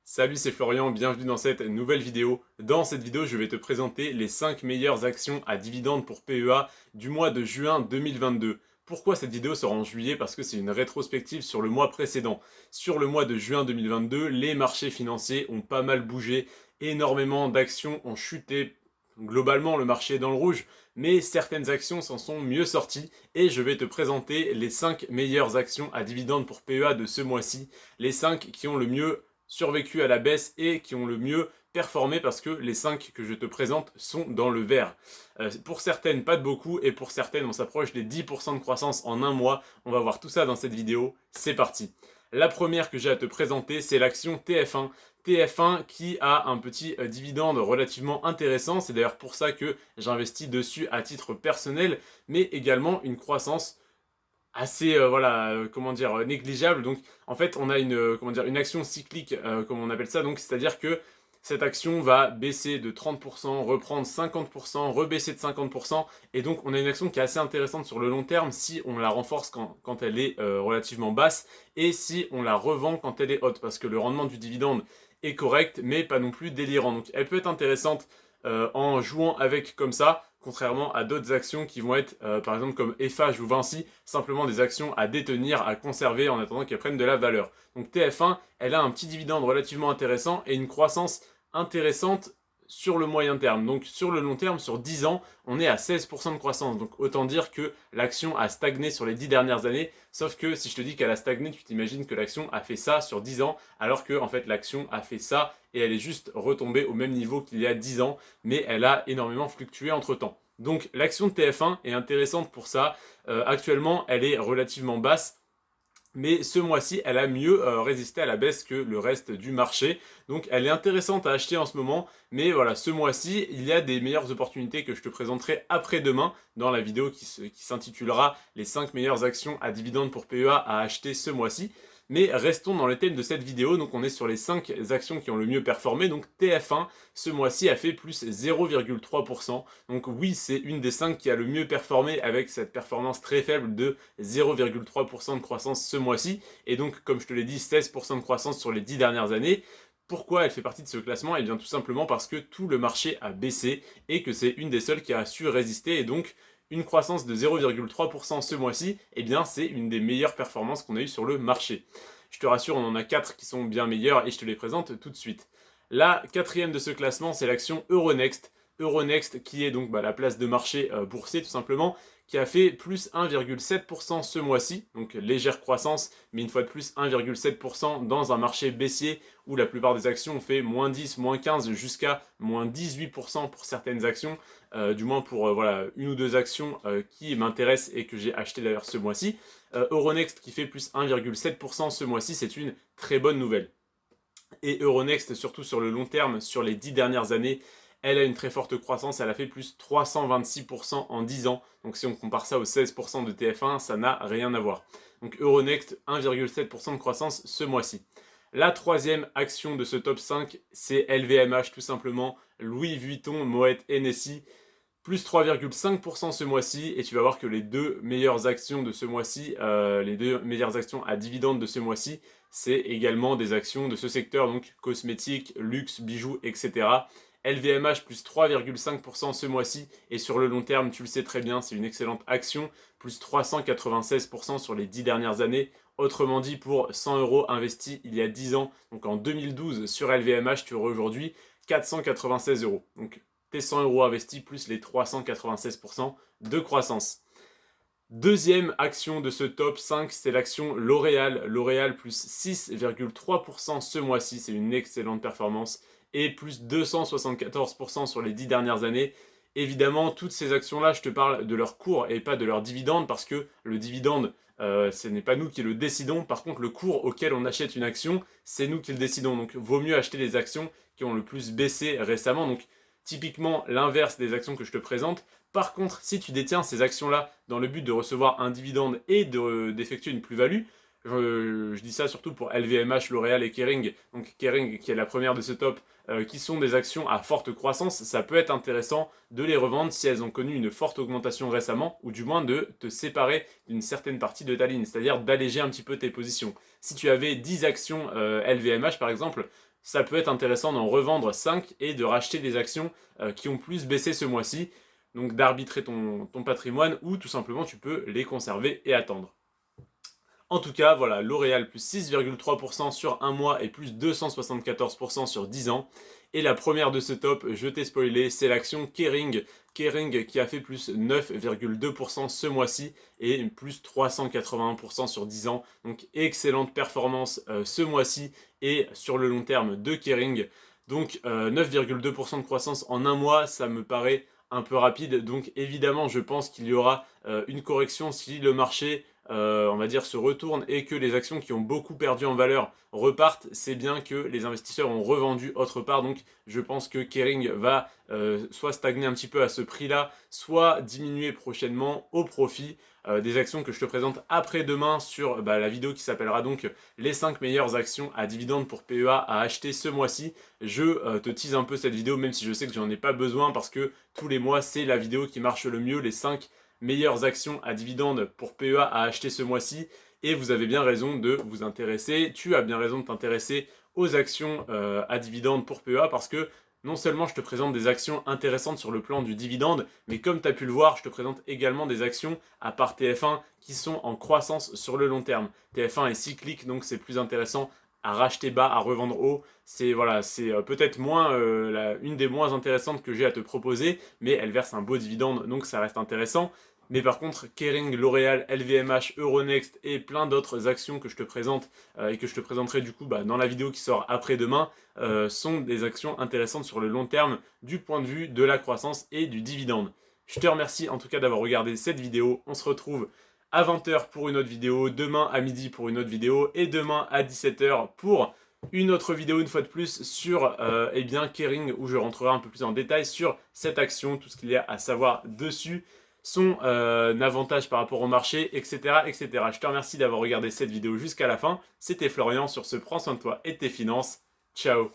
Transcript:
Salut, c'est Florian, bienvenue dans cette nouvelle vidéo. Dans cette vidéo, je vais te présenter les 5 meilleures actions à dividendes pour PEA du mois de juin 2022. Pourquoi cette vidéo sera en juillet? Parce que c'est une rétrospective sur le mois précédent. Sur le mois de juin 2022, les marchés financiers ont pas mal bougé, énormément d'actions ont chuté. Globalement, le marché est dans le rouge, mais certaines actions s'en sont mieux sorties et je vais te présenter les 5 meilleures actions à dividendes pour PEA de ce mois-ci, les 5 qui ont le mieux survécu à la baisse et qui ont le mieux performé parce que les 5 que je te présente sont dans le vert. Pour certaines, pas de beaucoup, et pour certaines, on s'approche des 10% de croissance en un mois. On va voir tout ça dans cette vidéo. C'est parti. La première que j'ai à te présenter, c'est l'action TF1. TF1 qui a un petit dividende relativement intéressant. C'est d'ailleurs pour ça que j'investis dessus à titre personnel, mais également une croissance assez comment dire, négligeable. Donc en fait on a une comment dire, une action cyclique, comme on appelle ça, donc c'est-à-dire que cette action va baisser de 30%, reprendre 50%, rebaisser de 50%, et donc on a une action qui est assez intéressante sur le long terme si on la renforce quand elle est relativement basse, et si on la revend quand elle est haute, parce que le rendement du dividende est correct, mais pas non plus délirant. Donc elle peut être intéressante en jouant avec comme ça, contrairement à d'autres actions qui vont être, par exemple comme Eiffage ou Vinci, simplement des actions à détenir, à conserver en attendant qu'elles prennent de la valeur. Donc TF1, elle a un petit dividende relativement intéressant et une croissance intéressante sur le moyen terme. Donc sur le long terme, sur 10 ans, on est à 16% de croissance. Donc autant dire que l'action a stagné sur les 10 dernières années. Sauf que si je te dis qu'elle a stagné, tu t'imagines que l'action a fait ça sur 10 ans, alors que en fait l'action a fait ça et elle est juste retombée au même niveau qu'il y a 10 ans, mais elle a énormément fluctué entre temps. Donc l'action de TF1 est intéressante pour ça. Actuellement, elle est relativement basse, mais ce mois-ci, elle a mieux résisté à la baisse que le reste du marché. Donc elle est intéressante à acheter en ce moment, mais voilà, ce mois-ci, il y a des meilleures opportunités que je te présenterai après-demain dans la vidéo qui s'intitulera les 5 meilleures actions à dividendes pour PEA à acheter ce mois-ci. Mais restons dans le thème de cette vidéo, donc on est sur les 5 actions qui ont le mieux performé. Donc TF1, ce mois-ci, a fait plus 0,3%. Donc oui, c'est une des 5 qui a le mieux performé avec cette performance très faible de 0,3% de croissance ce mois-ci. Et donc, comme je te l'ai dit, 16% de croissance sur les 10 dernières années. Pourquoi elle fait partie de ce classement? Eh bien tout simplement parce que tout le marché a baissé et que c'est une des seules qui a su résister, et donc une croissance de 0,3% ce mois-ci, eh bien c'est une des meilleures performances qu'on a eues sur le marché. Je te rassure, on en a 4 qui sont bien meilleures et je te les présente tout de suite. La quatrième de ce classement, c'est l'action Euronext. Euronext qui est donc la place de marché boursier tout simplement, qui a fait plus 1,7% ce mois-ci, donc légère croissance, mais une fois de plus 1,7% dans un marché baissier où la plupart des actions ont fait moins 10, moins 15 jusqu'à moins 18% pour certaines actions, du moins pour voilà, une ou deux actions qui m'intéressent et que j'ai acheté d'ailleurs ce mois-ci. Euronext qui fait plus 1,7% ce mois-ci, c'est une très bonne nouvelle. Et Euronext, surtout sur le long terme, sur les 10 dernières années, elle a une très forte croissance, elle a fait plus 326% en 10 ans. Donc si on compare ça aux 16% de TF1, ça n'a rien à voir. Donc Euronext, 1,7% de croissance ce mois-ci. La troisième action de ce top 5, c'est LVMH tout simplement, Louis Vuitton, Moet Hennessy, plus 3,5% ce mois-ci, et tu vas voir que les deux meilleures actions de ce mois-ci, les deux meilleures actions à dividendes de ce mois-ci, c'est également des actions de ce secteur, donc cosmétiques, luxe, bijoux, etc. LVMH plus 3,5% ce mois-ci, et sur le long terme, tu le sais très bien, c'est une excellente action, plus 396% sur les 10 dernières années. Autrement dit, pour 100 euros investis il y a 10 ans, donc en 2012 sur LVMH, tu aurais aujourd'hui 496 euros. Donc tes 100 euros investis plus les 396% de croissance. Deuxième action de ce top 5, c'est l'action L'Oréal. L'Oréal plus 6,3% ce mois-ci, c'est une excellente performance. Et plus 274% sur les 10 dernières années. Évidemment, toutes ces actions-là, je te parle de leur cours et pas de leur dividende, parce que le dividende, ce n'est pas nous qui le décidons. Par contre, le cours auquel on achète une action, c'est nous qui le décidons. Donc, vaut mieux acheter les actions qui ont le plus baissé récemment. Donc, typiquement l'inverse des actions que je te présente. Par contre, si tu détiens ces actions-là dans le but de recevoir un dividende et d'effectuer une plus-value, je dis ça surtout pour LVMH, L'Oréal et Kering, donc Kering qui est la première de ce top, qui sont des actions à forte croissance, ça peut être intéressant de les revendre si elles ont connu une forte augmentation récemment, ou du moins de te séparer d'une certaine partie de ta ligne, c'est-à-dire d'alléger un petit peu tes positions. Si tu avais 10 actions LVMH par exemple, ça peut être intéressant d'en revendre 5 et de racheter des actions qui ont plus baissé ce mois-ci. Donc d'arbitrer ton patrimoine ou tout simplement tu peux les conserver et attendre. En tout cas, voilà, L'Oréal plus 6,3% sur un mois et plus 274% sur 10 ans. Et la première de ce top, je t'ai spoilé, c'est l'action Kering. Kering qui a fait plus 9,2% ce mois-ci et plus 381% sur 10 ans. Donc excellente performance ce mois-ci et sur le long terme de Kering. Donc 9,2% de croissance en un mois, ça me paraît un peu rapide. Donc évidemment, je pense qu'il y aura une correction si le marché on va dire, se retourne et que les actions qui ont beaucoup perdu en valeur repartent, c'est bien que les investisseurs ont revendu autre part. Donc je pense que Kering va soit stagner un petit peu à ce prix-là, soit diminuer prochainement au profit des actions que je te présente après-demain sur la vidéo qui s'appellera donc les 5 meilleures actions à dividendes pour PEA à acheter ce mois-ci. Je te tease un peu cette vidéo, même si je sais que j'en ai pas besoin parce que tous les mois c'est la vidéo qui marche le mieux, les 5 meilleures actions à dividendes pour PEA à acheter ce mois-ci. Et vous avez bien raison de vous intéresser, tu as bien raison de t'intéresser aux actions à dividendes pour PEA parce que non seulement je te présente des actions intéressantes sur le plan du dividende, mais comme tu as pu le voir, je te présente également des actions à part TF1 qui sont en croissance sur le long terme. TF1 est cyclique, donc c'est plus intéressant à racheter bas, à revendre haut. C'est voilà, c'est peut-être moins une des moins intéressantes que j'ai à te proposer, mais elle verse un beau dividende, donc ça reste intéressant. Mais par contre, Kering, L'Oréal, LVMH, Euronext et plein d'autres actions que je te présente et que je te présenterai du coup dans la vidéo qui sort après-demain sont des actions intéressantes sur le long terme du point de vue de la croissance et du dividende. Je te remercie en tout cas d'avoir regardé cette vidéo. On se retrouve à 20h pour une autre vidéo, demain à midi pour une autre vidéo et demain à 17h pour une autre vidéo une fois de plus sur eh bien Kering où je rentrerai un peu plus en détail sur cette action, tout ce qu'il y a à savoir dessus, son avantage par rapport au marché, etc., etc. Je te remercie d'avoir regardé cette vidéo jusqu'à la fin. C'était Florian sur ce Prends soin de toi et de tes finances. Ciao.